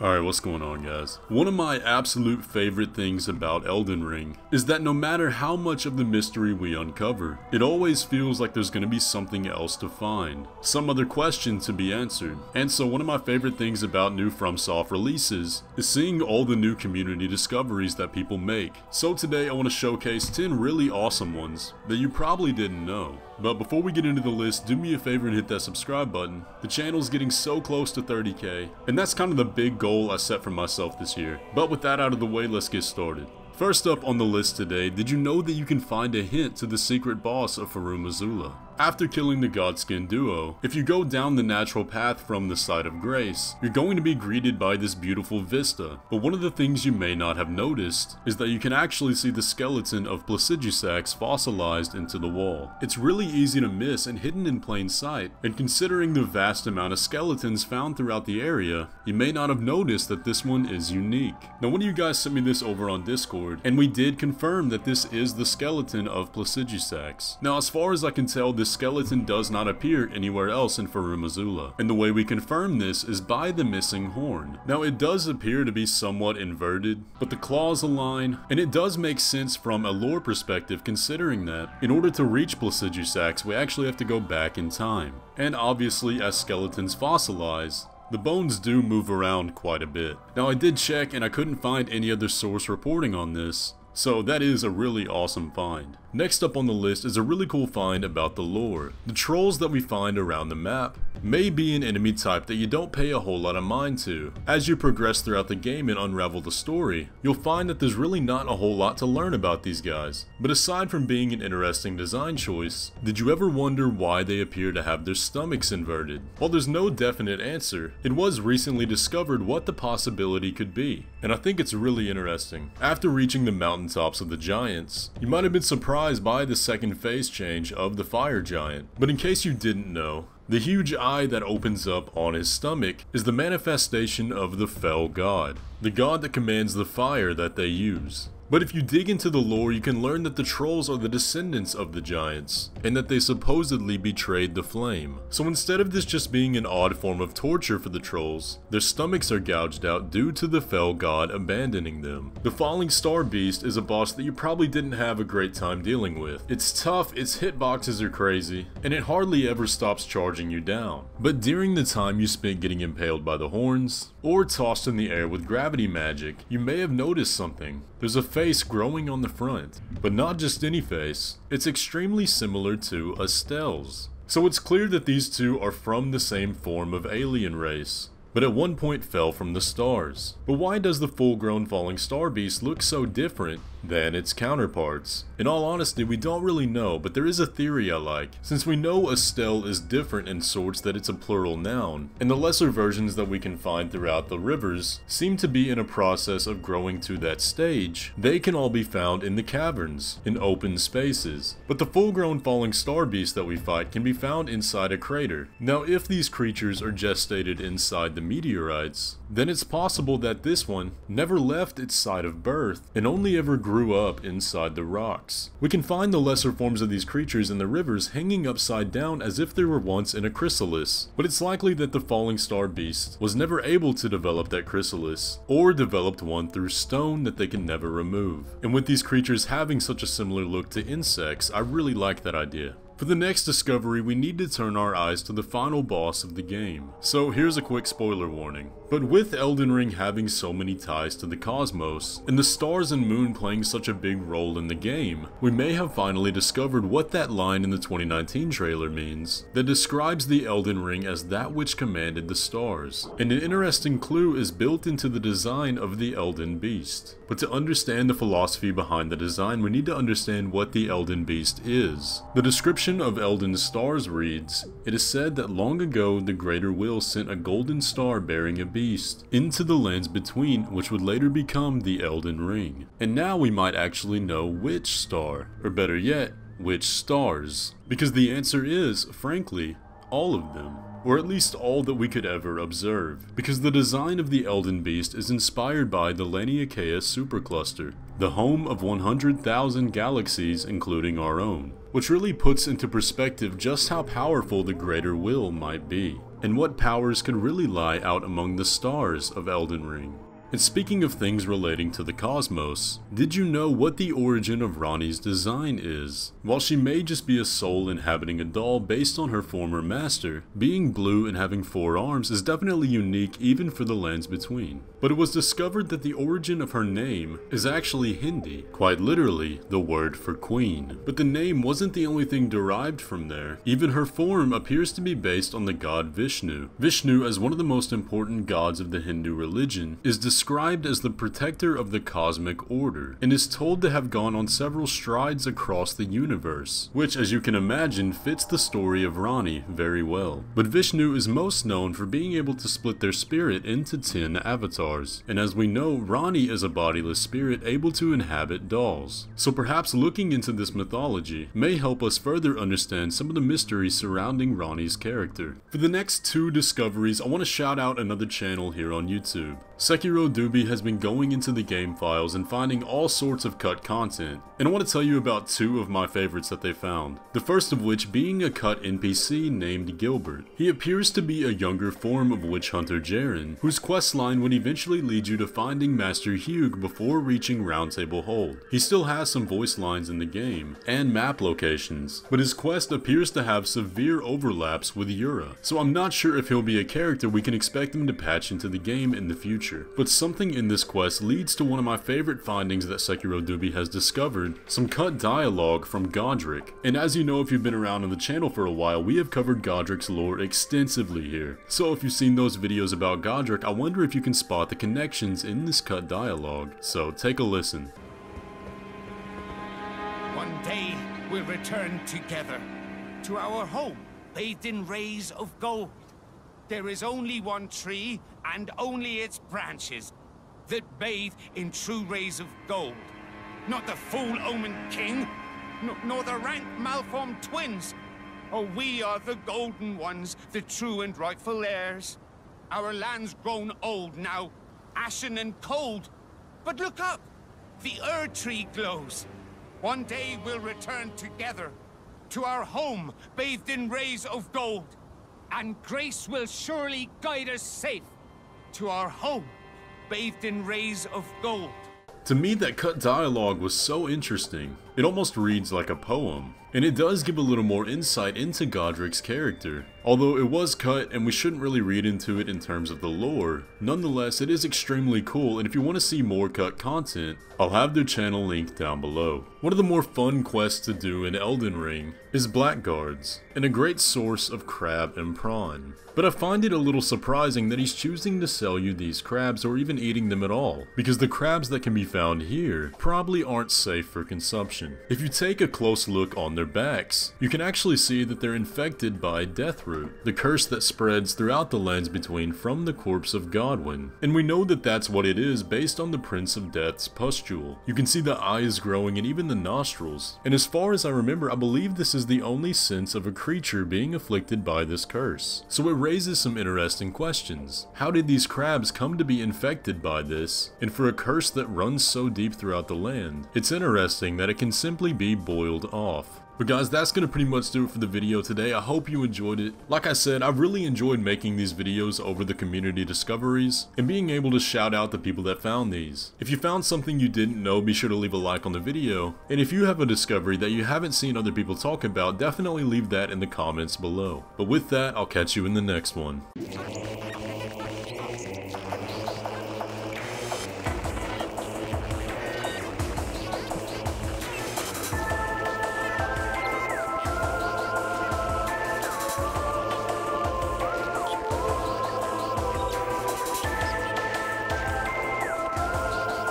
Alright, what's going on, guys? One of my absolute favorite things about Elden Ring is that no matter how much of the mystery we uncover, it always feels like there's gonna be something else to find, some other question to be answered. And so one of my favorite things about new FromSoft releases is seeing all the new community discoveries that people make. So today I want to showcase 10 really awesome ones that you probably didn't know. But before we get into the list, do me a favor and hit that subscribe button. The channel's getting so close to 30k, and that's kind of the big goal I set for myself this year. But with that out of the way, let's get started. First up on the list today, did you know that you can find a hint to the secret boss of Farum Azula? After killing the Godskin duo, if you go down the natural path from the Site of Grace, you're going to be greeted by this beautiful vista. But one of the things you may not have noticed is that you can actually see the skeleton of Placidusax fossilized into the wall. It's really easy to miss and hidden in plain sight, and considering the vast amount of skeletons found throughout the area, you may not have noticed that this one is unique. Now one of you guys sent me this over on Discord, and we did confirm that this is the skeleton of Placidusax. Now as far as I can tell, this skeleton does not appear anywhere else in Farum Azula, and the way we confirm this is by the missing horn. Now it does appear to be somewhat inverted, but the claws align, and it does make sense from a lore perspective considering that in order to reach Placidusax we actually have to go back in time. And obviously as skeletons fossilize, the bones do move around quite a bit. Now I did check and I couldn't find any other source reporting on this, so that is a really awesome find. Next up on the list is a really cool find about the lore. The trolls that we find around the map may be an enemy type that you don't pay a whole lot of mind to. As you progress throughout the game and unravel the story, you'll find that there's really not a whole lot to learn about these guys. But aside from being an interesting design choice, did you ever wonder why they appear to have their stomachs inverted? While there's no definite answer, it was recently discovered what the possibility could be, and I think it's really interesting. After reaching the mountaintops of the giants, you might have been surprised by the second phase change of the fire giant. But in case you didn't know, the huge eye that opens up on his stomach is the manifestation of the fell god, the god that commands the fire that they use. But if you dig into the lore, you can learn that the trolls are the descendants of the giants, and that they supposedly betrayed the flame. So instead of this just being an odd form of torture for the trolls, their stomachs are gouged out due to the fell god abandoning them. The Fallingstar beast is a boss that you probably didn't have a great time dealing with. It's tough, its hitboxes are crazy, and it hardly ever stops charging you down. But during the time you spent getting impaled by the horns, or tossed in the air with gravity magic, you may have noticed something. There's a face growing on the front, but not just any face, it's extremely similar to Estelle's. So it's clear that these two are from the same form of alien race, but at one point fell from the stars. But why does the full-grown Fallingstar beast look so different than its counterparts? In all honesty, we don't really know, but there is a theory I like. Since we know Estelle is different in sorts that it's a plural noun, and the lesser versions that we can find throughout the rivers seem to be in a process of growing to that stage, they can all be found in the caverns, in open spaces. But the full-grown Fallingstar beast that we fight can be found inside a crater. Now if these creatures are gestated inside the meteorites, then it's possible that this one never left its site of birth and only ever grew up inside the rocks. We can find the lesser forms of these creatures in the rivers hanging upside down as if they were once in a chrysalis, but it's likely that the Fallingstar beast was never able to develop that chrysalis, or developed one through stone that they can never remove. And with these creatures having such a similar look to insects, I really like that idea. For the next discovery, we need to turn our eyes to the final boss of the game. So here's a quick spoiler warning. But with Elden Ring having so many ties to the cosmos, and the stars and moon playing such a big role in the game, we may have finally discovered what that line in the 2019 trailer means, that describes the Elden Ring as that which commanded the stars. And an interesting clue is built into the design of the Elden Beast. But to understand the philosophy behind the design, we need to understand what the Elden Beast is. The description of Elden's stars reads, "It is said that long ago the Greater Will sent a golden star bearing a beast into the lands between, which would later become the Elden Ring." And now we might actually know which star, or better yet, which stars. Because the answer is, frankly, all of them. Or at least all that we could ever observe, because the design of the Elden Beast is inspired by the Laniakea supercluster, the home of 100,000 galaxies including our own, which really puts into perspective just how powerful the Greater Will might be. and what powers could really lie out among the stars of Elden Ring. And speaking of things relating to the cosmos, did you know what the origin of Ranni's design is? While she may just be a soul inhabiting a doll based on her former master, being blue and having 4 arms is definitely unique even for the lands between. But it was discovered that the origin of her name is actually Hindi, quite literally the word for queen. But the name wasn't the only thing derived from there. Even her form appears to be based on the god Vishnu. Vishnu, as one of the most important gods of the Hindu religion, is described as the protector of the cosmic order, and is told to have gone on several strides across the universe, which, as you can imagine, fits the story of Ranni very well. But Vishnu is most known for being able to split their spirit into 10 avatars, and as we know, Ranni is a bodiless spirit able to inhabit dolls. So perhaps looking into this mythology may help us further understand some of the mysteries surrounding Ranni's character. For the next 2 discoveries, I want to shout out another channel here on YouTube. Sekiro Doobie has been going into the game files and finding all sorts of cut content, and I want to tell you about 2 of my favorites that they found. The first of which being a cut NPC named Guilbert. He appears to be a younger form of witch hunter Jaren, whose questline would eventually lead you to finding Master Hewg before reaching Roundtable Hold. He still has some voice lines in the game, and map locations, but his quest appears to have severe overlaps with Yura, so I'm not sure if he'll be a character we can expect him to patch into the game in the future. But something in this quest leads to one of my favorite findings that Sekiro Doobie has discovered, some cut dialogue from Godrick. And as you know, if you've been around on the channel for a while, we have covered Godrick's lore extensively here. So if you've seen those videos about Godrick, I wonder if you can spot the connections in this cut dialogue. So take a listen. One day we'll return together to our home, bathed in rays of gold. There is only one tree, and only its branches, that bathe in true rays of gold. Not the fool-omened king, nor the rank malformed twins. Oh, we are the golden ones, the true and rightful heirs. Our land's grown old now, ashen and cold. But look up, the Ur tree glows. One day we'll return together to our home, bathed in rays of gold. And grace will surely guide us safe to our home, bathed in rays of gold. To me, that cut dialogue was so interesting. It almost reads like a poem. And it does give a little more insight into Godrick's character. Although it was cut and we shouldn't really read into it in terms of the lore, nonetheless it is extremely cool, and if you want to see more cut content, I'll have their channel linked down below. One of the more fun quests to do in Elden Ring is Blackguards, and a great source of crab and prawn. But I find it a little surprising that he's choosing to sell you these crabs or even eating them at all, because the crabs that can be found here probably aren't safe for consumption. If you take a close look on their backs, you can actually see that they're infected by Deathroot, the curse that spreads throughout the lands between from the corpse of Godwyn. And we know that that's what it is based on the Prince of Death's pustule. You can see the eyes growing and even the nostrils. And as far as I remember, I believe this is the only sense of a creature being afflicted by this curse. So it raises some interesting questions. How did these crabs come to be infected by this? And for a curse that runs so deep throughout the land, it's interesting that it can simply be boiled off. But guys, that's going to pretty much do it for the video today. I hope you enjoyed it. Like I said, I've really enjoyed making these videos over the community discoveries and being able to shout out the people that found these. If you found something you didn't know, be sure to leave a like on the video. And if you have a discovery that you haven't seen other people talk about, definitely leave that in the comments below. But with that, I'll catch you in the next one.